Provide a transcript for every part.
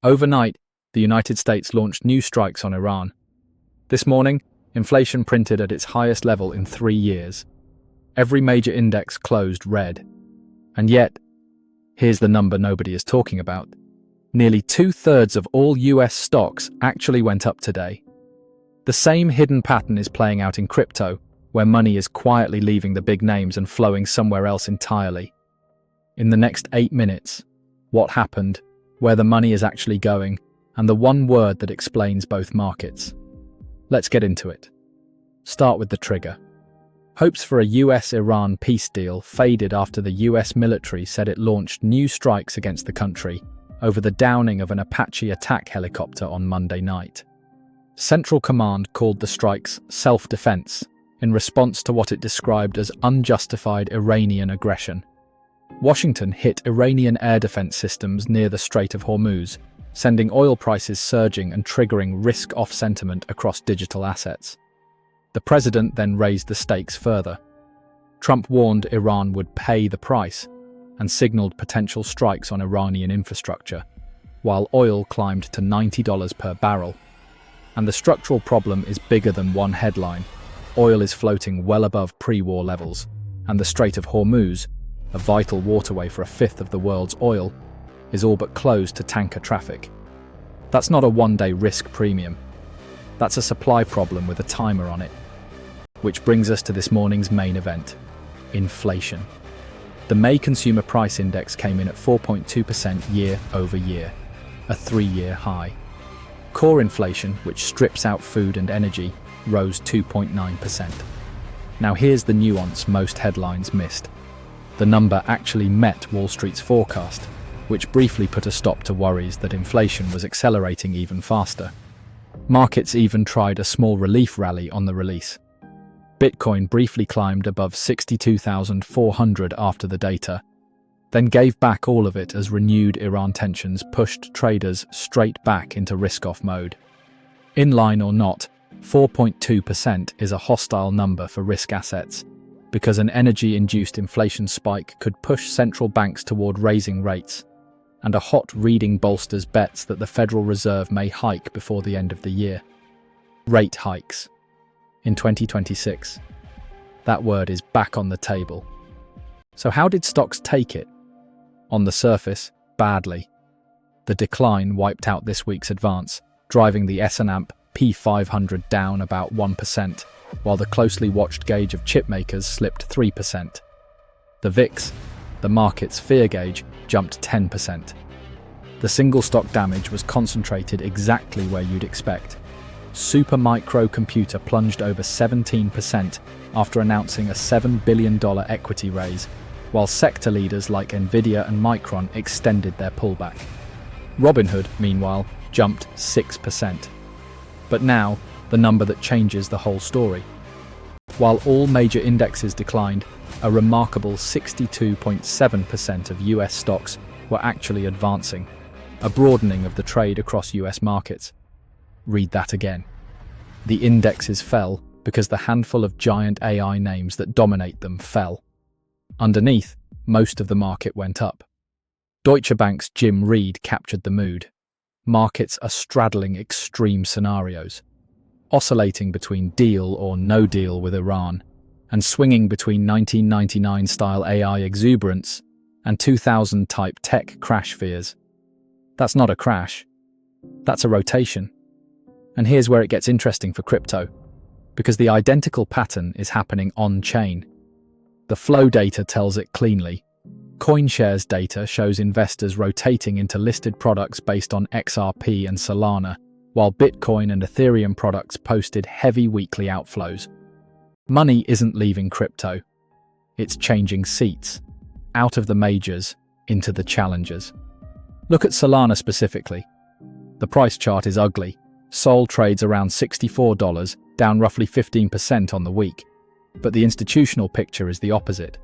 Overnight, the United States launched new strikes on Iran. This morning, inflation printed at its highest level in 3 years. Every major index closed red. And yet, here's the number nobody is talking about. Nearly 2/3 of all US stocks actually went up today. The same hidden pattern is playing out in crypto, where money is quietly leaving the big names and flowing somewhere else entirely. In the next 8 minutes, what happened, where the money is actually going, and the one word that explains both markets. Let's get into it. Start with the trigger. Hopes for a US-Iran peace deal faded after the US military said it launched new strikes against the country over the downing of an Apache attack helicopter on Monday night. Central Command called the strikes self-defense in response to what it described as unjustified Iranian aggression. Washington hit Iranian air defense systems near the Strait of Hormuz, sending oil prices surging and triggering risk-off sentiment across digital assets. The president then raised the stakes further. Trump warned Iran would pay the price and signaled potential strikes on Iranian infrastructure, while oil climbed to $90 per barrel. And the structural problem is bigger than one headline. Oil is floating well above pre-war levels, and the Strait of Hormuz, a vital waterway for a fifth of the world's oil, is all but closed to tanker traffic. That's not a one-day risk premium. That's a supply problem with a timer on it. Which brings us to this morning's main event, inflation. The May Consumer Price Index came in at 4.2% year over year, a 3-year high. Core inflation, which strips out food and energy, rose 2.9%. Now here's the nuance most headlines missed. The number actually met Wall Street's forecast, which briefly put a stop to worries that inflation was accelerating even faster. Markets even tried a small relief rally on the release. Bitcoin briefly climbed above 62,400 after the data, then gave back all of it as renewed Iran tensions pushed traders straight back into risk-off mode. In line or not, 4.2% is a hostile number for risk assets, because an energy-induced inflation spike could push central banks toward raising rates, and a hot reading bolsters bets that the Federal Reserve may hike before the end of the year. Rate hikes. In 2026. That word is back on the table. So how did stocks take it? On the surface, badly. The decline wiped out this week's advance, driving the S&P 500 down about 1%, while the closely watched gauge of chipmakers slipped 3%. The VIX, the market's fear gauge, jumped 10%. The single stock damage was concentrated exactly where you'd expect. Supermicro Computer plunged over 17% after announcing a $7 billion equity raise, while sector leaders like Nvidia and Micron extended their pullback. Robinhood, meanwhile, jumped 6%. But now, the number that changes the whole story. While all major indexes declined, a remarkable 62.7% of US stocks were actually advancing, a broadening of the trade across US markets. Read that again. The indexes fell because the handful of giant AI names that dominate them fell. Underneath, most of the market went up. Deutsche Bank's Jim Reed captured the mood. Markets are straddling extreme scenarios, oscillating between deal or no deal with Iran, and swinging between 1999-style AI exuberance and 2000-type tech crash fears. That's not a crash. That's a rotation. And here's where it gets interesting for crypto, because the identical pattern is happening on-chain. The flow data tells it cleanly. CoinShares data shows investors rotating into listed products based on XRP and Solana, while Bitcoin and Ethereum products posted heavy weekly outflows. Money isn't leaving crypto. It's changing seats, out of the majors, into the challengers. Look at Solana specifically. The price chart is ugly. SOL trades around $64, down roughly 15% on the week. But the institutional picture is the opposite.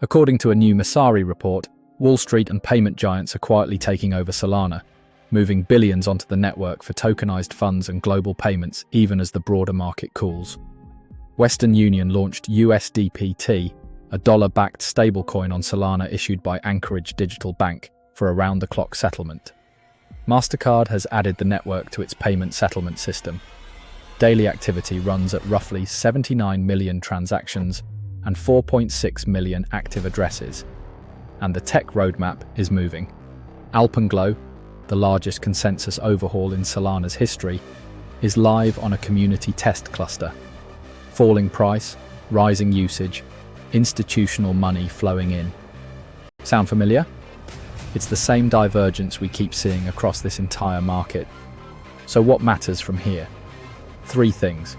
According to a new Messari report, Wall Street and payment giants are quietly taking over Solana, moving billions onto the network for tokenized funds and global payments even as the broader market cools. Western Union launched USDPT, a dollar-backed stablecoin on Solana issued by Anchorage Digital Bank, for around-the-clock settlement. Mastercard has added the network to its payment settlement system. Daily activity runs at roughly 79 million transactions and 4.6 million active addresses. And the tech roadmap is moving. Alpenglow, the largest consensus overhaul in Solana's history, is live on a community test cluster. Falling price, rising usage, institutional money flowing in. Sound familiar? It's the same divergence we keep seeing across this entire market. So what matters from here? 3 things.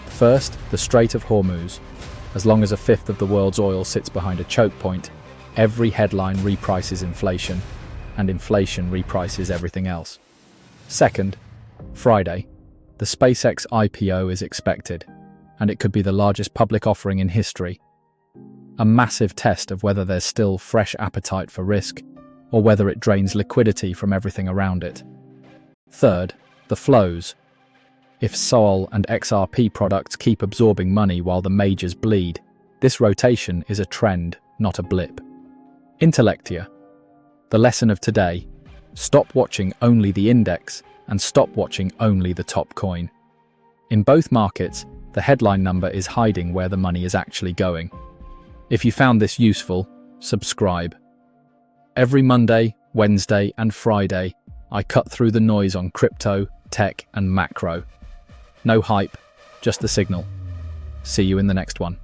First, the Strait of Hormuz. As long as a fifth of the world's oil sits behind a choke point, every headline reprices inflation, and inflation reprices everything else. Second, Friday. The SpaceX IPO is expected, and it could be the largest public offering in history. A massive test of whether there's still fresh appetite for risk, or whether it drains liquidity from everything around it. Third, the flows. If SOL and XRP products keep absorbing money while the majors bleed, this rotation is a trend, not a blip. Intellectia. The lesson of today: stop watching only the index and stop watching only the top coin. In both markets, the headline number is hiding where the money is actually going. If you found this useful, subscribe. Every Monday, Wednesday, and Friday, I cut through the noise on crypto, tech, and macro. No hype, just the signal. See you in the next one.